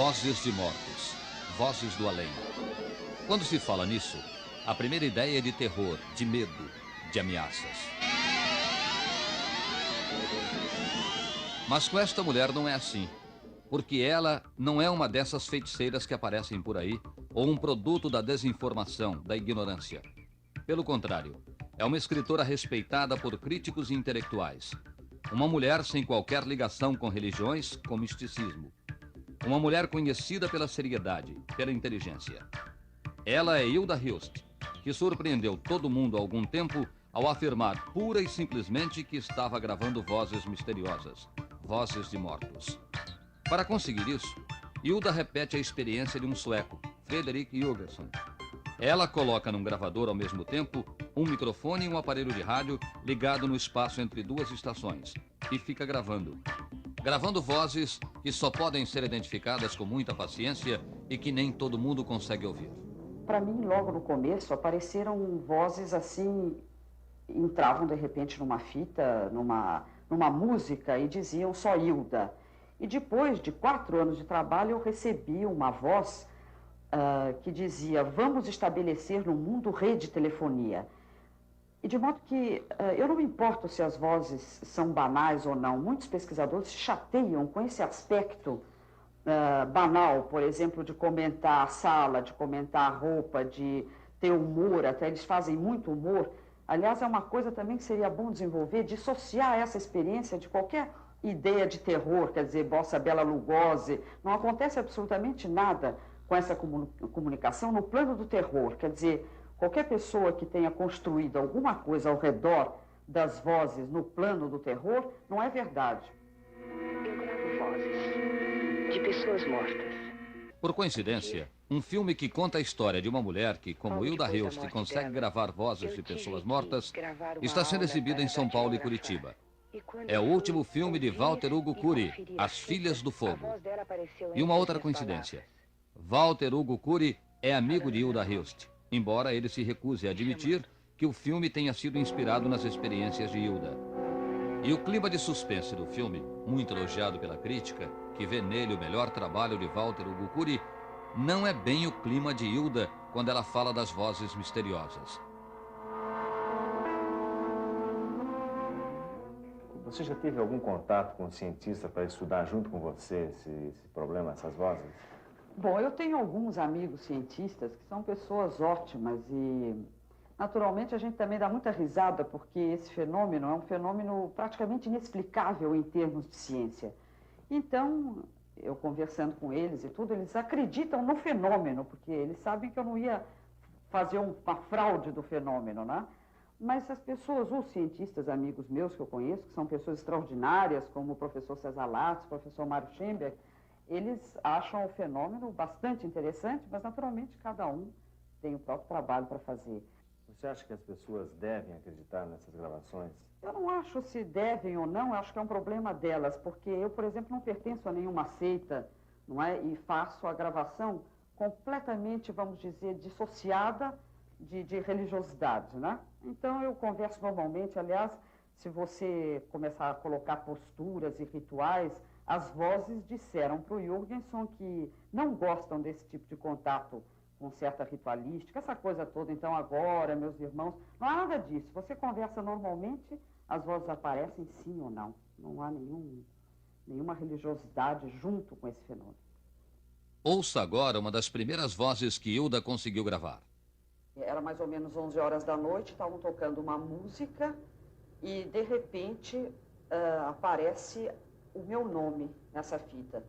Vozes de mortos, vozes do além. Quando se fala nisso, a primeira ideia é de terror, de medo, de ameaças. Mas com esta mulher não é assim, porque ela não é uma dessas feiticeiras que aparecem por aí, ou um produto da desinformação, da ignorância. Pelo contrário, é uma escritora respeitada por críticos e intelectuais. Uma mulher sem qualquer ligação com religiões, com misticismo. Uma mulher conhecida pela seriedade, pela inteligência. Ela é Hilda Hilst, que surpreendeu todo mundo há algum tempo ao afirmar pura e simplesmente que estava gravando vozes misteriosas, vozes de mortos. Para conseguir isso, Hilda repete a experiência de um sueco, Fredrik Jurgensen. Ela coloca num gravador ao mesmo tempo um microfone e um aparelho de rádio ligado no espaço entre duas estações e fica gravando. Gravando vozes que só podem ser identificadas com muita paciência e que nem todo mundo consegue ouvir. Para mim, logo no começo, apareceram vozes assim, entravam de repente numa fita, numa música e diziam só Hilda. E depois de 4 anos de trabalho, eu recebi uma voz que dizia: vamos estabelecer no mundo rede de telefonia. E de modo que eu não me importo se as vozes são banais ou não. Muitos pesquisadores se chateiam com esse aspecto banal, por exemplo, de comentar a sala, de comentar a roupa, de ter humor, até eles fazem muito humor. Aliás, é uma coisa também que seria bom desenvolver, dissociar essa experiência de qualquer ideia de terror, quer dizer, Bossa Bela Lugosi. Não acontece absolutamente nada com essa comunicação no plano do terror, quer dizer, qualquer pessoa que tenha construído alguma coisa ao redor das vozes no plano do terror, não é verdade. Eu gravo vozes de pessoas mortas. Por coincidência, um filme que conta a história de uma mulher que, como Hilda Hilst, consegue gravar vozes de pessoas mortas, está sendo exibido em São Paulo e Curitiba. É o último filme de Walter Hugo Cury, As Filhas do Fogo. E uma outra coincidência. Walter Hugo Cury é amigo de Hilda Hilst, embora ele se recuse a admitir que o filme tenha sido inspirado nas experiências de Hilda. E o clima de suspense do filme, muito elogiado pela crítica, que vê nele o melhor trabalho de Walter Hugo Cury, não é bem o clima de Hilda quando ela fala das vozes misteriosas. Você já teve algum contato com um cientista para estudar junto com você esse problema, essas vozes? Bom, eu tenho alguns amigos cientistas que são pessoas ótimas e, naturalmente, a gente também dá muita risada porque esse fenômeno é um fenômeno praticamente inexplicável em termos de ciência. Então, eu conversando com eles e tudo, eles acreditam no fenômeno, porque eles sabem que eu não ia fazer uma fraude do fenômeno, né? Mas as pessoas, os cientistas amigos meus que eu conheço, que são pessoas extraordinárias, como o professor César Lattes, o professor Mário Schemberg, eles acham o fenômeno bastante interessante, mas naturalmente cada um tem o próprio trabalho para fazer. Você acha que as pessoas devem acreditar nessas gravações? Eu não acho se devem ou não, eu acho que é um problema delas, porque eu, por exemplo, não pertenço a nenhuma seita, não é? E faço a gravação completamente, vamos dizer, dissociada de religiosidade, né? Então eu converso normalmente, aliás, se você começar a colocar posturas e rituais, as vozes disseram para o Jurgensen que não gostam desse tipo de contato com certa ritualística, essa coisa toda. Então agora, meus irmãos, não há nada disso. Você conversa normalmente, as vozes aparecem sim ou não. Não há nenhuma religiosidade junto com esse fenômeno. Ouça agora uma das primeiras vozes que Hilda conseguiu gravar. Era mais ou menos 11 horas da noite, estavam tocando uma música e, de repente, aparece o meu nome nessa fita.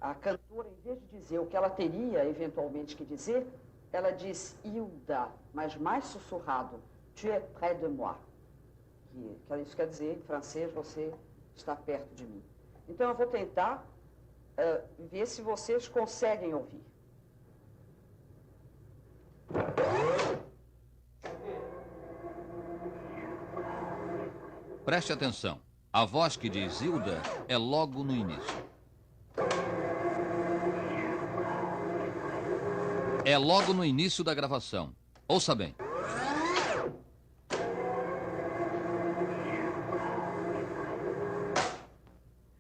A cantora, em vez de dizer o que ela teria eventualmente que dizer, ela diz Hilda, mas mais sussurrado, tu es près de moi. Que isso quer dizer, em francês, você está perto de mim. Então eu vou tentar ver se vocês conseguem ouvir. Preste atenção. A voz que diz Hilda é logo no início. É logo no início da gravação. Ouça bem.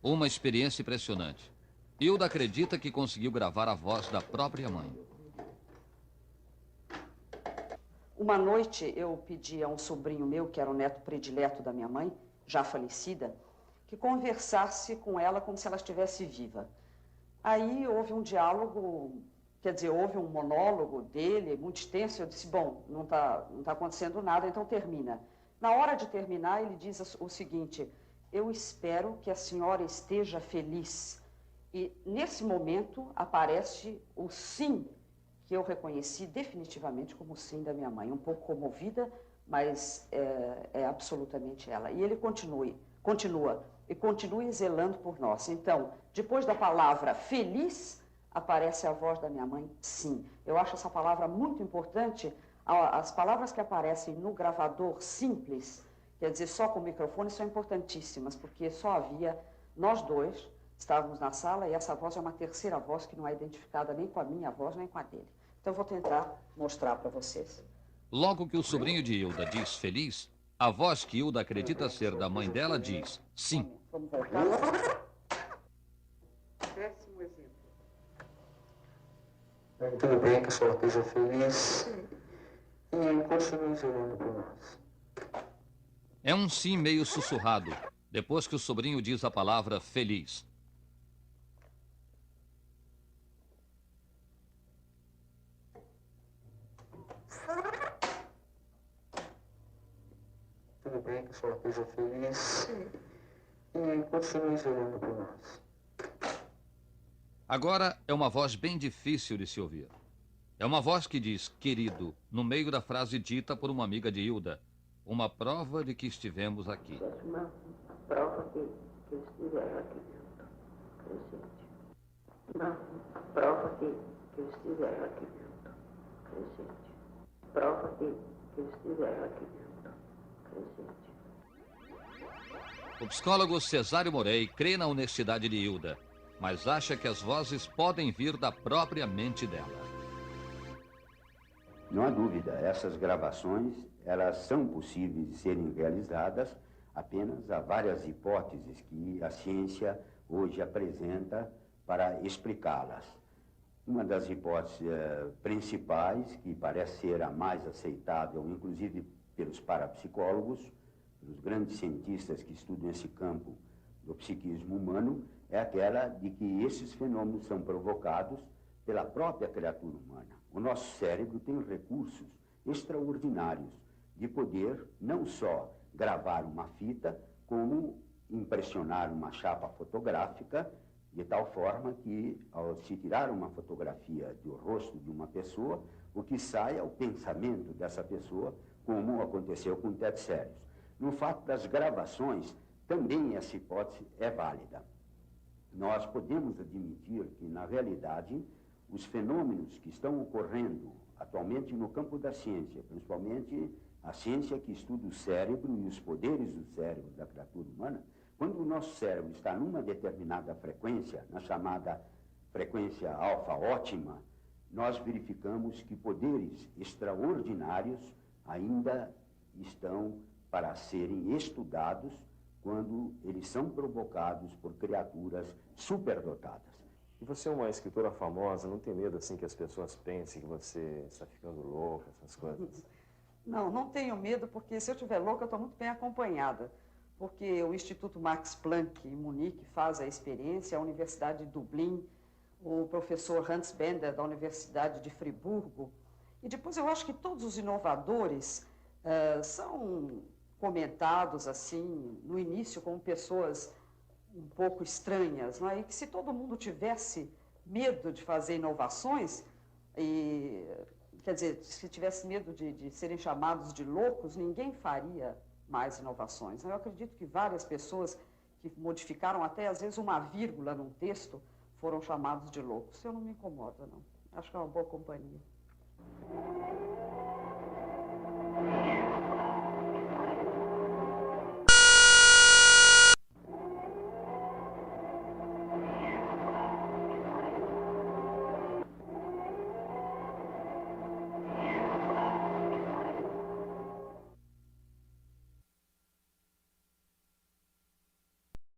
Uma experiência impressionante. Hilda acredita que conseguiu gravar a voz da própria mãe. Uma noite eu pedi a um sobrinho meu, que era o neto predileto da minha mãe, já falecida, que conversasse com ela como se ela estivesse viva. Aí houve um diálogo, quer dizer, houve um monólogo dele, muito extenso. Eu disse, bom, não tá acontecendo nada, então termina. Na hora de terminar, ele diz o seguinte: eu espero que a senhora esteja feliz. E nesse momento aparece o sim, que eu reconheci definitivamente como o sim da minha mãe. Um pouco comovida, mas é absolutamente ela. E ele continua zelando por nós. Então, depois da palavra feliz, aparece a voz da minha mãe, sim. Eu acho essa palavra muito importante. As palavras que aparecem no gravador simples, quer dizer, só com o microfone, são importantíssimas, porque só havia nós dois, estávamos na sala, e essa voz é uma terceira voz que não é identificada nem com a minha voz, nem com a dele. Então, eu vou tentar mostrar para vocês. Logo que o sobrinho de Hilda diz feliz, a voz que Hilda acredita ser da mãe dela diz sim. Vamos voltar. Péssimo exemplo. Tudo bem que a senhora esteja feliz e continue zelando por nós. É um sim meio sussurrado, depois que o sobrinho diz a palavra feliz. Tudo bem que a senhora esteja feliz e continue zelando por nós. Agora é uma voz bem difícil de se ouvir. É uma voz que diz querido no meio da frase dita por uma amiga de Hilda. Uma prova de que estivemos aqui. Uma prova que eu estiver aqui junto, presente. Uma prova que eu estiver aqui junto, presente. Prova que eu estiver aqui junto, presente. O psicólogo Cesário Morey crê na honestidade de Hilda, mas acha que as vozes podem vir da própria mente dela. Não há dúvida, essas gravações, elas são possíveis de serem realizadas, apenas há várias hipóteses que a ciência hoje apresenta para explicá-las. Uma das hipóteses principais, que parece ser a mais aceitável, inclusive pelos parapsicólogos, pelos grandes cientistas que estudam esse campo do psiquismo humano, é aquela de que esses fenômenos são provocados pela própria criatura humana. O nosso cérebro tem recursos extraordinários de poder não só gravar uma fita, como impressionar uma chapa fotográfica, de tal forma que, ao se tirar uma fotografia do rosto de uma pessoa, o que sai é o pensamento dessa pessoa, como aconteceu com Ted Sérios. No fato das gravações, também essa hipótese é válida. Nós podemos admitir que, na realidade, os fenômenos que estão ocorrendo atualmente no campo da ciência, principalmente a ciência que estuda o cérebro e os poderes do cérebro da criatura humana, quando o nosso cérebro está numa determinada frequência, na chamada frequência alfa ótima, nós verificamos que poderes extraordinários ainda estão para serem estudados quando eles são provocados por criaturas superdotadas. E você é uma escritora famosa, não tem medo assim que as pessoas pensem que você está ficando louca, essas coisas? Não, não tenho medo, porque se eu estiver louca, eu estou muito bem acompanhada. Porque o Instituto Max Planck em Munique faz a experiência, a Universidade de Dublin, o professor Hans Bender da Universidade de Friburgo. E depois eu acho que todos os inovadores são comentados assim, no início, como pessoas um pouco estranhas, não é? E que se todo mundo tivesse medo de fazer inovações, quer dizer, se tivesse medo de serem chamados de loucos, ninguém faria mais inovações. Eu acredito que várias pessoas que modificaram até, às vezes, uma vírgula num texto foram chamados de loucos. Eu não me incomodo, não. Acho que é uma boa companhia.